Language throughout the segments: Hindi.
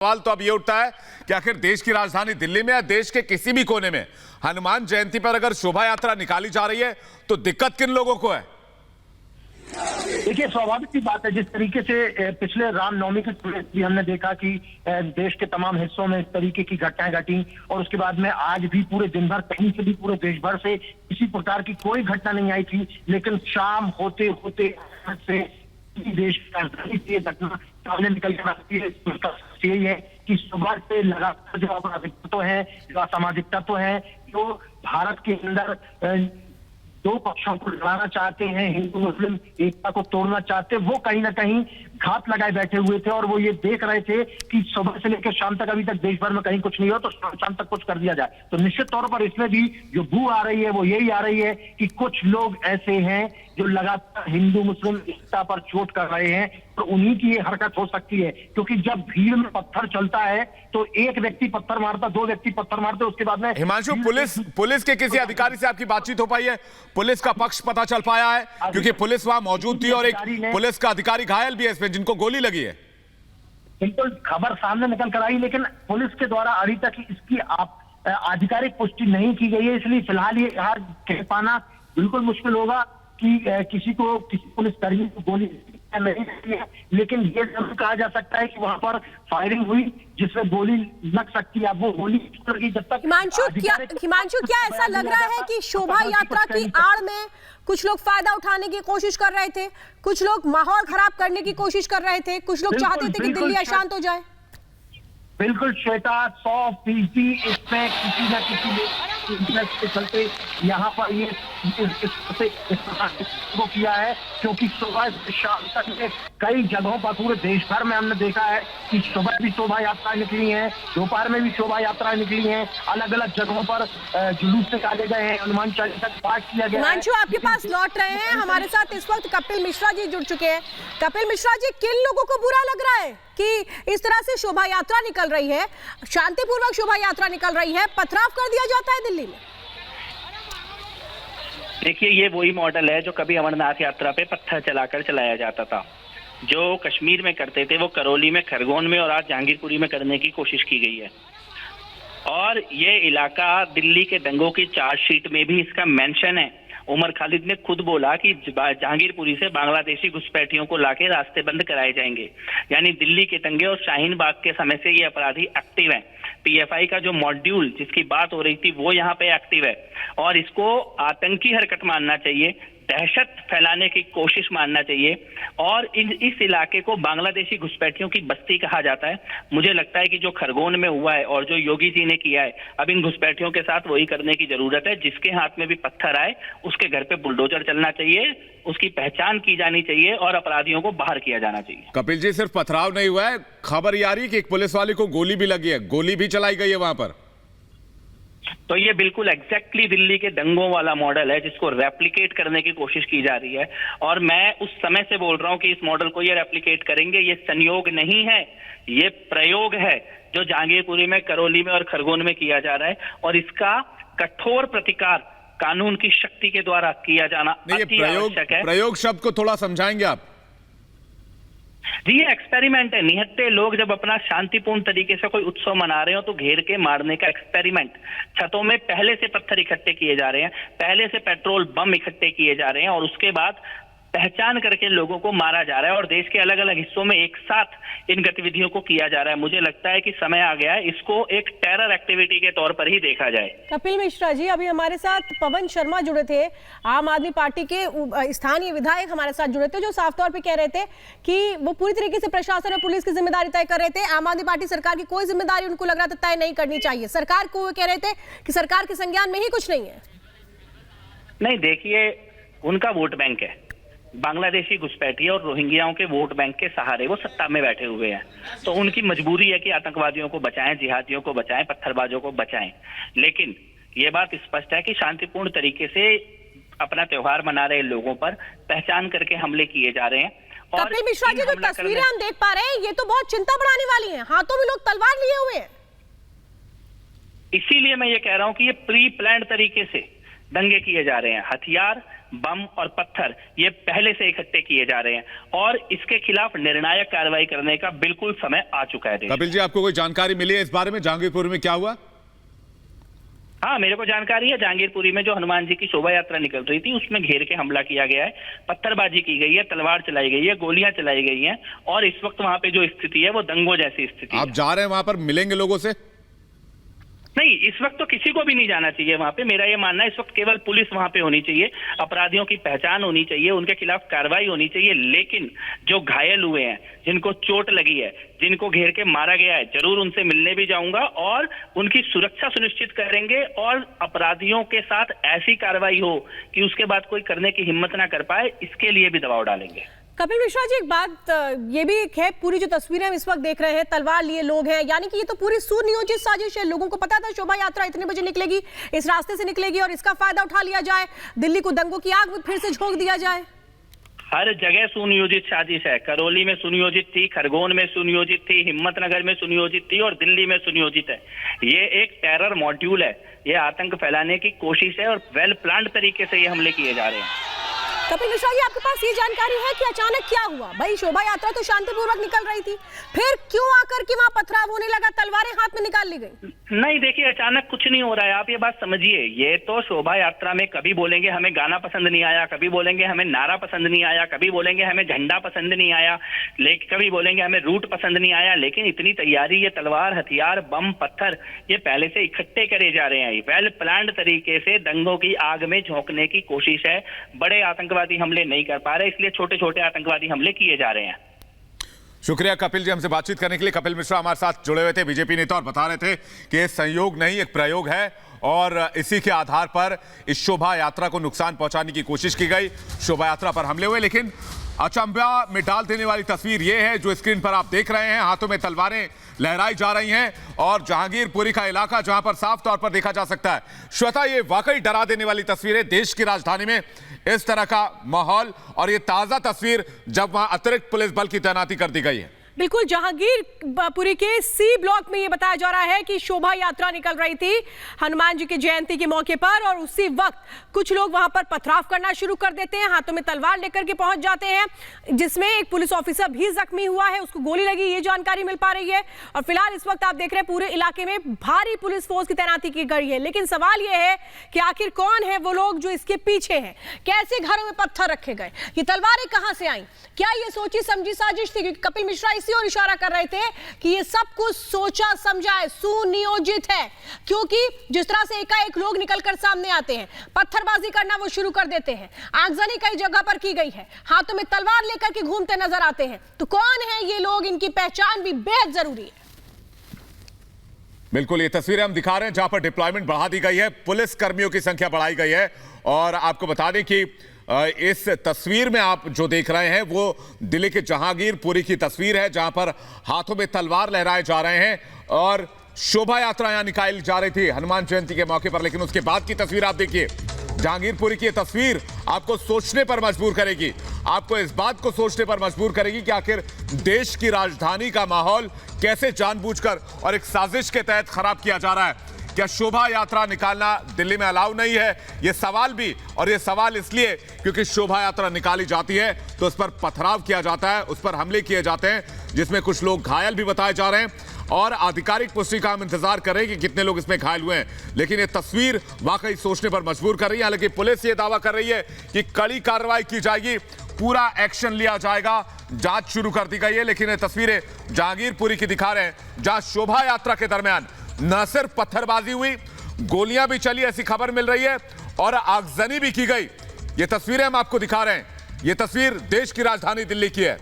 सवाल तो अब ये उठता है कि आखिर देश की राजधानी दिल्ली में या देश के किसी भी कोने में हनुमान जयंती पर अगर शोभा यात्रा निकाली जा रही है तो दिक्कत किन लोगों को है? देखिए, स्वाभाविक सी बात है। जिस तरीके से पिछले रामनवमी के भी हमने देखा कि देश के तमाम हिस्सों में इस तरीके की घटनाएं घटी और उसके बाद में आज भी पूरे दिन भर कहीं से भी पूरे देश भर से किसी प्रकार की कोई घटना नहीं आई थी, लेकिन शाम होते होते से देश की राजधानी से ये घटना सामने निकल कर आती है। उसका यही है कि सुबह से लगातार जो आपराधिक तत्व है, जो असामाजिक तत्व है, जो भारत के अंदर दो पक्षों को लड़ाना चाहते हैं, हिंदू मुस्लिम एकता को तोड़ना चाहते हैं, वो कहीं ना कहीं घात लगाए बैठे हुए थे और वो ये देख रहे थे कि सुबह से लेकर शाम तक अभी तक देश भर में कहीं कुछ नहीं हो तो शाम तक कुछ कर दिया जाए। तो निश्चित तौर पर इसमें भी जो बू आ रही है वो यही आ रही है कि कुछ लोग ऐसे हैं जो लगातार हिंदू मुस्लिम एकता पर चोट कर रहे हैं और उन्हीं की ये हरकत हो सकती है, क्योंकि जब भीड़ में पत्थर चलता है तो एक व्यक्ति पत्थर मारता, दो व्यक्ति पत्थर मारते, उसके बाद में हिमांशु, पुलिस के किसी अधिकारी से आपकी बातचीत हो पाई है? पुलिस का पक्ष पता चल पाया है? क्योंकि पुलिस वहां मौजूद थी और एक पुलिस का अधिकारी घायल भी है इसमें, जिनको गोली लगी है। बिल्कुल खबर सामने निकल कर आई, लेकिन पुलिस के द्वारा अभी तक इसकी आधिकारिक पुष्टि नहीं की गई है, इसलिए फिलहाल ये कह पाना बिल्कुल मुश्किल होगा कि किसी पुलिसकर्मी को गोली नहीं लगी है। लेकिन ये जरूर कहा जा सकता है कि वहां पर फायरिंग हुई जिसमें गोली लग सकती है। अब वो गोली जब तक हिमांशु, क्या ऐसा लग रहा है कि शोभा यात्रा की आड़ में कुछ लोग फायदा उठाने की कोशिश कर रहे थे, कुछ लोग माहौल खराब करने की कोशिश कर रहे थे, कुछ लोग चाहते थे कि दिल्ली अशांत हो जाए? बिल्कुल श्वेता, 100% इसमें किसी न किसी इंटरेस्ट के चलते यहाँ पर ये वो किया है, क्योंकि सुबह से शाम तक में कई जगहों पर पूरे देश भर में हमने देखा है कि सुबह भी शोभा यात्राएं निकली हैं, दोपहर में भी शोभा यात्राएं निकली हैं, अलग अलग जगहों पर जुलूस निकाले गए हैं, हनुमान चालीसा का पाठ किया गया है। हिमांशु, आपके पास लौट रहे हैं, हमारे साथ इस वक्त कपिल मिश्रा जी जुड़ चुके हैं। कपिल मिश्रा जी, किन लोगों को बुरा लग रहा है कि इस तरह से शोभा यात्रा निकल रही है, शांतिपूर्वक शोभा यात्रा निकल रही है, पथराव कर दिया जाता है दिल्ली में? देखिए, ये वही मॉडल है जो कभी अमरनाथ यात्रा पे पत्थर चलाकर चलाया जाता था। जो कश्मीर में करते थे वो करौली में, खरगोन में और आज जहांगीरपुरी में करने की कोशिश की गई है। और ये इलाका दिल्ली के दंगों की चार्जशीट में भी इसका मेंशन है। उमर खालिद ने खुद बोला कि जहांगीरपुरी से बांग्लादेशी घुसपैठियों को लाके रास्ते बंद कराए जाएंगे। यानी दिल्ली के दंगे और शाहीन बाग के समय से ये अपराधी एक्टिव हैं। पीएफआई का जो मॉड्यूल जिसकी बात हो रही थी वो यहाँ पे एक्टिव है और इसको आतंकी हरकत मानना चाहिए, दहशत फैलाने की कोशिश मानना चाहिए। और इस इलाके को बांग्लादेशी घुसपैठियों की बस्ती कहा जाता है। मुझे लगता है कि जो खरगोन में हुआ है और जो योगी जी ने किया है, अब इन घुसपैठियों के साथ वही करने की जरूरत है। जिसके हाथ में भी पत्थर आए उसके घर पे बुलडोजर चलना चाहिए, उसकी पहचान की जानी चाहिए और अपराधियों को बाहर किया जाना चाहिए। कपिल जी, सिर्फ पथराव नहीं हुआ है, खबर ये आ रही है कि एक पुलिस वाले को गोली भी लगी है, गोली भी चलाई गई है वहां पर। तो ये बिल्कुल एग्जैक्टली दिल्ली के दंगों वाला मॉडल है जिसको रेप्लिकेट करने की कोशिश की जा रही है। और मैं उस समय से बोल रहा हूं कि इस मॉडल को ये रेप्लिकेट करेंगे। ये संयोग नहीं है, ये प्रयोग है जो जहांगीरपुरी में, करौली में और खरगोन में किया जा रहा है। और इसका कठोर प्रतिकार कानून की शक्ति के द्वारा किया जाना अति आवश्यक है। प्रयोग शब्द को थोड़ा समझाएंगे आप? जी, ये एक्सपेरिमेंट है। निहत्थे लोग जब अपना शांतिपूर्ण तरीके से कोई उत्सव मना रहे हो तो घेर के मारने का एक्सपेरिमेंट। छतों में पहले से पत्थर इकट्ठे किए जा रहे हैं, पहले से पेट्रोल बम इकट्ठे किए जा रहे हैं और उसके बाद पहचान करके लोगों को मारा जा रहा है और देश के अलग अलग हिस्सों में एक साथ इन गतिविधियों को किया जा रहा है। मुझे लगता है कि समय आ गया है इसको एक टेरर एक्टिविटी के तौर पर ही देखा जाए। कपिल मिश्रा जी, अभी हमारे साथ पवन शर्मा जुड़े थे, आम आदमी पार्टी के स्थानीय विधायक हमारे साथ जुड़े थे, जो साफ तौर पे कह रहे थे कि वो पूरी तरीके से प्रशासन और पुलिस की जिम्मेदारी तय कर रहे थे। आम आदमी पार्टी सरकार की कोई जिम्मेदारी उनको लग रहा था तय नहीं करनी चाहिए। सरकार को वो कह रहे थे कि सरकार के संज्ञान में ही कुछ नहीं है। नहीं, देखिए, उनका वोट बैंक है, बांग्लादेशी घुसपैठी और रोहिंग्याओं के वोट बैंक के सहारे वो सत्ता में बैठे हुए हैं। तो उनकी मजबूरी है कि आतंकवादियों को बचाएं, जिहादियों को बचाएं, पत्थरबाजों को बचाएं। लेकिन ये बात स्पष्ट है कि शांतिपूर्ण तरीके से अपना त्योहार मना रहे लोगों पर पहचान करके हमले किए जा रहे हैं। और कपिल मिश्रा जी, जो तस्वीरें हम देख पा रहे हैं ये तो बहुत चिंता बढ़ाने वाली हैं। हाथों में लोग तलवार लिए हुए हैं। इसीलिए मैं ये कह रहा हूं कि ये प्री प्लान्ड तरीके से दंगे किए जा रहे हैं। हथियार बम और पत्थर ये पहले से इकट्ठे किए जा रहे हैं और इसके खिलाफ निर्णायक कार्रवाई करने का बिल्कुल समय आ चुका है। कपिल जी, आपको कोई जानकारी मिली है इस बारे में, जहांगीरपुर में क्या हुआ? हाँ, मेरे को जानकारी है। जहांगीरपुरी में जो हनुमान जी की शोभा यात्रा निकल रही थी उसमें घेर के हमला किया गया है, पत्थरबाजी की गई है, तलवार चलाई गई है, गोलियां चलाई गई हैं और इस वक्त वहां पे जो स्थिति है वो दंगों जैसी स्थिति है। आप जा रहे हैं वहां पर, मिलेंगे लोगों से? नहीं, इस वक्त तो किसी को भी नहीं जाना चाहिए वहां पे। मेरा ये मानना है इस वक्त केवल पुलिस वहां पे होनी चाहिए, अपराधियों की पहचान होनी चाहिए, उनके खिलाफ कार्रवाई होनी चाहिए। लेकिन जो घायल हुए हैं, जिनको चोट लगी है, जिनको घेर के मारा गया है, जरूर उनसे मिलने भी जाऊंगा और उनकी सुरक्षा सुनिश्चित करेंगे और अपराधियों के साथ ऐसी कार्रवाई हो कि उसके बाद कोई करने की हिम्मत ना कर पाए, इसके लिए भी दबाव डालेंगे। कपिल मिश्रा जी, एक बात ये भी है, पूरी जो तस्वीरें हम इस वक्त देख रहे हैं, तलवार लिए लोग हैं, यानी कि ये तो पूरी सुनियोजित साजिश है। लोगों को पता था शोभा यात्रा इतने बजे निकलेगी, इस रास्ते से निकलेगी और इसका फायदा उठा लिया जाए, दिल्ली को दंगों की आग में फिर से झोंक दिया जाए। हर जगह सुनियोजित साजिश है। करौली में सुनियोजित थी, खरगोन में सुनियोजित थी, हिम्मतनगर में सुनियोजित थी और दिल्ली में सुनियोजित है। ये एक टेरर मॉड्यूल है, ये आतंक फैलाने की कोशिश है और वेल प्लान्ड तरीके से ये हमले किए जा रहे हैं। कपिल मिश्रा जी, आपके पास ये जानकारी है कि अचानक क्या हुआ? भाई शोभा यात्रा तो शांतिपूर्वक निकल रही थी, फिर क्यों आकर के वहां पथराव होने लगा, तलवारें हाथ में निकाल ली गई? नहीं, देखिए, अचानक कुछ नहीं हो रहा है, आप ये बात समझिए। ये तो शोभा यात्रा में कभी बोलेंगे हमें गाना पसंद नहीं आया, कभी बोलेंगे हमें नारा पसंद नहीं आया, कभी बोलेंगे हमें झंडा पसंद नहीं आया, लेकिन कभी बोलेंगे हमें रूट पसंद नहीं आया। लेकिन इतनी तैयारी, ये तलवार, हथियार, बम, पत्थर ये पहले से इकट्ठे करे जा रहे हैं। वेल प्लान्ड तरीके से दंगों की आग में झोंकने की कोशिश है। बड़े आतंकवादी हमले नहीं कर पा रहे, इसलिए छोटे छोटे आतंकवादी हमले किए जा रहे हैं। शुक्रिया कपिल जी, हमसे बातचीत करने के लिए। कपिल मिश्रा हमारे साथ जुड़े हुए थे, बीजेपी नेता, और बता रहे थे कि ये संयोग नहीं, एक प्रयोग है और इसी के आधार पर इस शोभा यात्रा को नुकसान पहुंचाने की कोशिश की गई, शोभा यात्रा पर हमले हुए। लेकिन अचंभा में डाल देने वाली तस्वीर यह है जो स्क्रीन पर आप देख रहे हैं, हाथों में तलवारें लहराई जा रही हैं और जहांगीरपुरी का इलाका जहां पर साफ तौर पर देखा जा सकता है। श्वेता, ये वाकई डरा देने वाली तस्वीर है। देश की राजधानी में इस तरह का माहौल और ये ताजा तस्वीर जब वहां अतिरिक्त पुलिस बल की तैनाती कर दी गई है। बिल्कुल, जहांगीरपुरी के सी ब्लॉक में ये बताया जा रहा है कि शोभा यात्रा निकल रही थी हनुमान जी की जयंती के मौके पर और उसी वक्त कुछ लोग वहां पर पथराव करना शुरू कर देते हैं, हाथों में तलवार लेकर के पहुंच जाते हैं, जिसमें एक पुलिस ऑफिसर भी जख्मी हुआ है, उसको गोली लगी, ये जानकारी मिल पा रही है। और फिलहाल इस वक्त आप देख रहे हैं पूरे इलाके में भारी पुलिस फोर्स की तैनाती की गई है। लेकिन सवाल यह है कि आखिर कौन है वो लोग जो इसके पीछे हैं, कैसे घरों में पत्थर रखे गए, ये तलवारें कहां से आई, क्या ये सोची समझी साजिश थी? क्योंकि कपिल मिश्रा इसी और इशारा कर रहे थे कि ये सब कुछ सोचा समझा है, सुनियोजित है। क्योंकि जिस तरह से एकाएक लोग निकलकर सामने आते हैं, पत्थरबाजी करना वो शुरू कर देते हैं, आगजनी कई जगह पर की गई है, हाथों में तलवार लेकर के घूमते नजर आते हैं, तो कौन है ये लोग, इनकी पहचान भी बेहद जरूरी है। बिल्कुल, ये तस्वीरें हम दिखा रहे हैं जहां पर डिप्लॉयमेंट बढ़ा दी गई है, पुलिस कर्मियों की संख्या बढ़ाई गई है। और आपको बता दें कि इस तस्वीर में आप जो देख रहे हैं वो दिल्ली के जहांगीरपुरी की तस्वीर है, जहां पर हाथों में तलवार लहराए जा रहे हैं और शोभा यात्रा यहां निकाली जा रही थी हनुमान जयंती के मौके पर। लेकिन उसके बाद की तस्वीर आप देखिए, जहांगीरपुरी की तस्वीर आपको सोचने पर मजबूर करेगी, आपको इस बात को सोचने पर मजबूर करेगी कि आखिर देश की राजधानी का माहौल कैसे जानबूझकर और एक साजिश के तहत खराब किया जा रहा है। क्या शोभा यात्रा निकालना दिल्ली में अलाउ नहीं है, यह सवाल भी, और यह सवाल इसलिए क्योंकि शोभा यात्रा निकाली जाती है तो उस पर पथराव किया जाता है, उस पर हमले किए जाते हैं, जिसमें कुछ लोग घायल भी बताए जा रहे हैं और आधिकारिक पुष्टि का हम इंतजार कर रहे हैं कि कितने लोग इसमें घायल हुए हैं। लेकिन यह तस्वीर वाकई सोचने पर मजबूर कर रही है। हालांकि पुलिस ये दावा कर रही है कि कड़ी कार्रवाई की जाएगी, पूरा एक्शन लिया जाएगा, जांच शुरू कर दी गई है। लेकिन ये तस्वीरें जहांगीरपुरी की दिखा रहे हैं जहां शोभा यात्रा के दरमियान न सिर्फ पत्थरबाजी हुई, गोलियां भी चली, ऐसी खबर मिल रही है, और आगजनी भी की गई। ये तस्वीरें हम आपको दिखा रहे हैं, ये तस्वीर देश की राजधानी दिल्ली की है।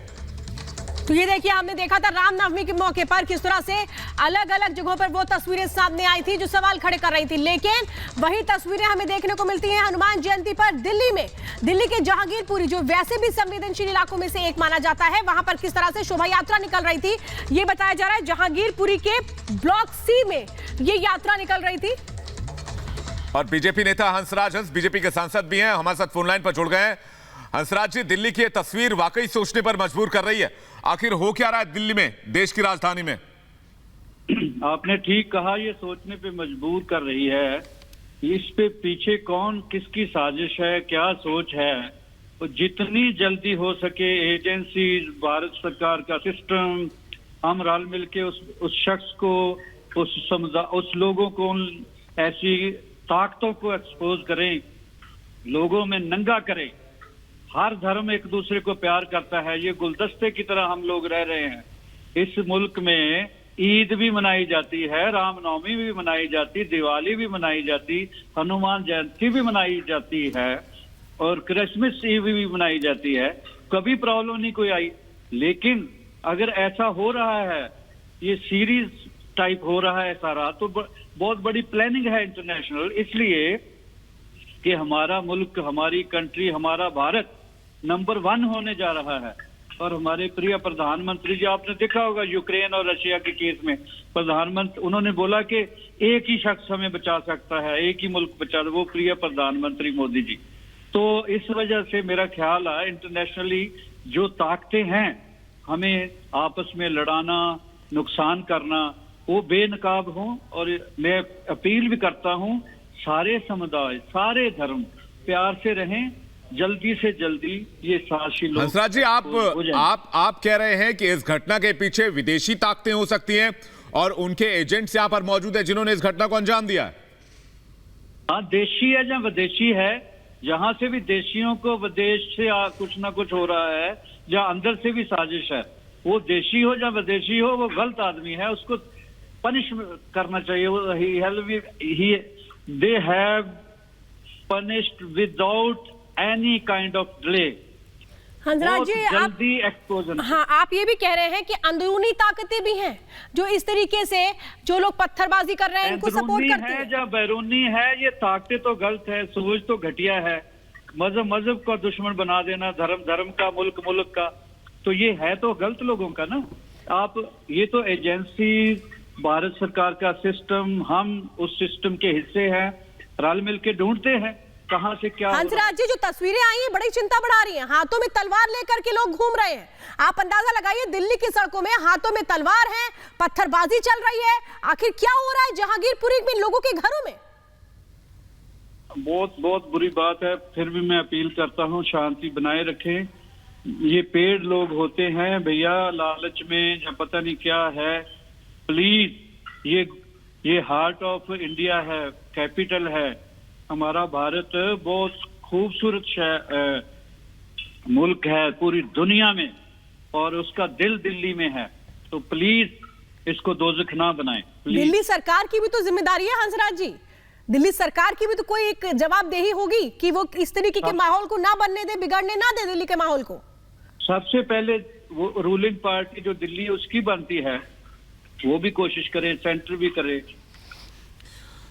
तो ये देखिए, हमने देखा था रामनवमी के मौके पर किस तरह से अलग अलग जगहों पर वो तस्वीरें सामने आई थी जो सवाल खड़े कर रही थी। लेकिन वही तस्वीरें हमें देखने को मिलती हैं हनुमान जयंती पर दिल्ली में, दिल्ली के जहांगीरपुरी जो वैसे भी संवेदनशील इलाकों में से एक माना जाता है, वहां पर किस तरह से शोभा यात्रा निकल रही थी। ये बताया जा रहा है जहांगीरपुरी के ब्लॉक सी में ये यात्रा निकल रही थी। और बीजेपी नेता हंसराज हंस, बीजेपी के सांसद भी हैं, हमारे साथ फोन लाइन पर जुड़ गए हैं। हंसराज जी, दिल्ली की यह तस्वीर वाकई सोचने पर मजबूर कर रही है, आखिर हो क्या रहा है दिल्ली में, देश की राजधानी में? आपने ठीक कहा, ये सोचने पे मजबूर कर रही है इस पे पीछे कौन किसकी साजिश है, क्या सोच है, तो जितनी जल्दी हो सके एजेंसी, भारत सरकार का सिस्टम, हम रल मिल के उस शख्स को, उस लोगों को, उन ऐसी ताकतों को एक्सपोज करें, लोगों में नंगा करें। हर धर्म एक दूसरे को प्यार करता है, ये गुलदस्ते की तरह हम लोग रह रहे हैं। इस मुल्क में ईद भी मनाई जाती है, रामनवमी भी मनाई जाती, दिवाली भी मनाई जाती, हनुमान जयंती भी मनाई जाती है और क्रिसमस ईव भी मनाई जाती है। कभी प्रॉब्लम नहीं कोई आई। लेकिन अगर ऐसा हो रहा है, ये सीरीज टाइप हो रहा है सारा, तो बहुत बड़ी प्लानिंग है इंटरनेशनल, इसलिए कि हमारा मुल्क, हमारी कंट्री, हमारा भारत नंबर 1 होने जा रहा है। और हमारे प्रिय प्रधानमंत्री जी, आपने देखा होगा यूक्रेन और रशिया के केस में, प्रधानमंत्री उन्होंने बोला कि एक ही शख्स हमें बचा सकता है, एक ही मुल्क बचा, वो प्रिय प्रधानमंत्री मोदी जी। तो इस वजह से मेरा ख्याल है इंटरनेशनली जो ताकतें हैं हमें आपस में लड़ाना, नुकसान करना, वो बेनकाब हों। और मैं अपील भी करता हूं सारे समुदाय, सारे धर्म प्यार से रहें, जल्दी से जल्दी ये साजिशी लोग। हंसराज जी, आप कह रहे हैं कि इस घटना के पीछे विदेशी ताकतें हो सकती हैं और उनके एजेंट्स यहां पर मौजूद हैं जिन्होंने इस घटना को अंजाम दिया है। हाँ, देशी है या विदेशी है, जहां से भी देशियों को विदेश से कुछ ना कुछ हो रहा है, या अंदर से भी साजिश है, वो देशी हो या विदेशी हो, वो गलत आदमी है, उसको पनिश करना चाहिए। They have punished without any kind of delay. Hansraj ji, जल्दी एक्सपोजन। हाँ, आप ये भी कह रहे हैं कि अंदरूनी ताकतें भी हैं जो इस तरीके से जो लोग पत्थरबाजी कर रहे हैं इनको सपोर्ट करती हैं। या बैरूनी है, ये ताकतें तो गलत है, सोच तो घटिया है। मजहब का दुश्मन बना देना, धर्म का, मुल्क का, तो ये है तो गलत लोगों का ना। आप ये तो एजेंसी, भारत सरकार का सिस्टम, हम उस सिस्टम के हिस्से हैं, रल मिल के ढूंढते हैं कहां से क्या। हंसराज जी, जो तस्वीरें आई हैं बड़ी चिंता बढ़ा रही हैं। हाथों में तलवार लेकर के लोग घूम रहे हैं। आप अंदाजा लगाइए, दिल्ली की सड़कों में हाथों में तलवार है, पत्थरबाजी चल रही है। आखिर क्या हो रहा है जहांगीरपुरी में लोगों के घरों में? बहुत बुरी बात है। फिर भी मैं अपील करता हूं, शांति बनाए रखें। ये पेड़ लोग होते हैं भैया, लालच में या पता नहीं क्या है। प्लीज, ये हार्ट ऑफ इंडिया है, कैपिटल है हमारा भारत, बहुत खूबसूरत मुल्क है पूरी दुनिया में, और उसका दिल दिल्ली में है। तो प्लीज इसको दोज़ख ना बनाएं। दिल्ली सरकार की भी तो जिम्मेदारी है हंसराज जी, दिल्ली सरकार की भी तो कोई एक जवाबदेही होगी कि वो इस तरीके के माहौल को ना बनने दे, बिगड़ने ना दे दिल्ली के माहौल को। सबसे पहले वो रूलिंग पार्टी जो दिल्ली है उसकी बनती है, वो भी कोशिश करे, सेंटर भी करे।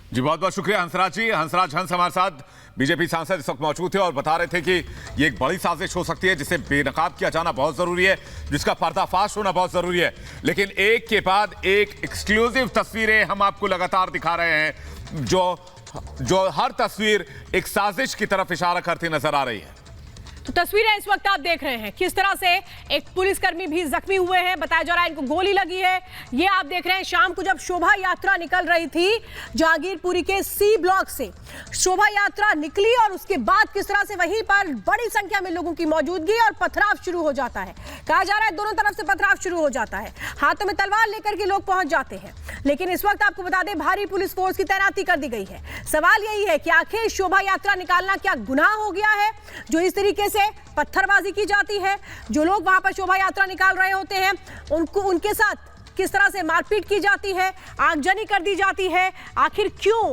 जी, बहुत बहुत शुक्रिया हंसराज जी। हंसराज हंस हमारे साथ बीजेपी सांसद इस वक्त मौजूद थे और बता रहे थे कि ये एक बड़ी साजिश हो सकती है जिसे बेनकाब किया जाना बहुत जरूरी है, जिसका पर्दाफाश होना बहुत जरूरी है। लेकिन एक के बाद एक एक्सक्लूसिव तस्वीरें हम आपको लगातार दिखा रहे हैं, जो हर तस्वीर एक साजिश की तरफ इशारा करती नजर आ रही है। तो तस्वीरें इस वक्त आप देख रहे हैं किस तरह से एक पुलिसकर्मी भी जख्मी हुए हैं, बताया जा रहा है इनको गोली लगी है। ये आप देख रहे हैं शाम को जब शोभा यात्रा निकल रही थी जहांगीरपुरी के सी ब्लॉक से, शोभा यात्रा निकली और उसके बाद किस तरह से वहीं पर बड़ी संख्या में लोगों की मौजूदगी और पथराव शुरू हो जाता है। कहा जा रहा है दोनों तरफ से पथराव शुरू हो जाता है, हाथों में तलवार लेकर के लोग पहुंच जाते हैं। लेकिन इस वक्त आपको बता दें भारी पुलिस फोर्स की तैनाती कर दी गई है। सवाल यही है कि आखिर शोभा यात्रा निकालना क्या गुनाह हो गया है जो इस तरीके से पत्थरबाजी की जाती है? जो लोग वहां पर शोभा यात्रा निकाल रहे होते हैं उनके साथ किस तरह से मारपीट की जाती है, आगजनी कर दी जाती है, आखिर क्यों?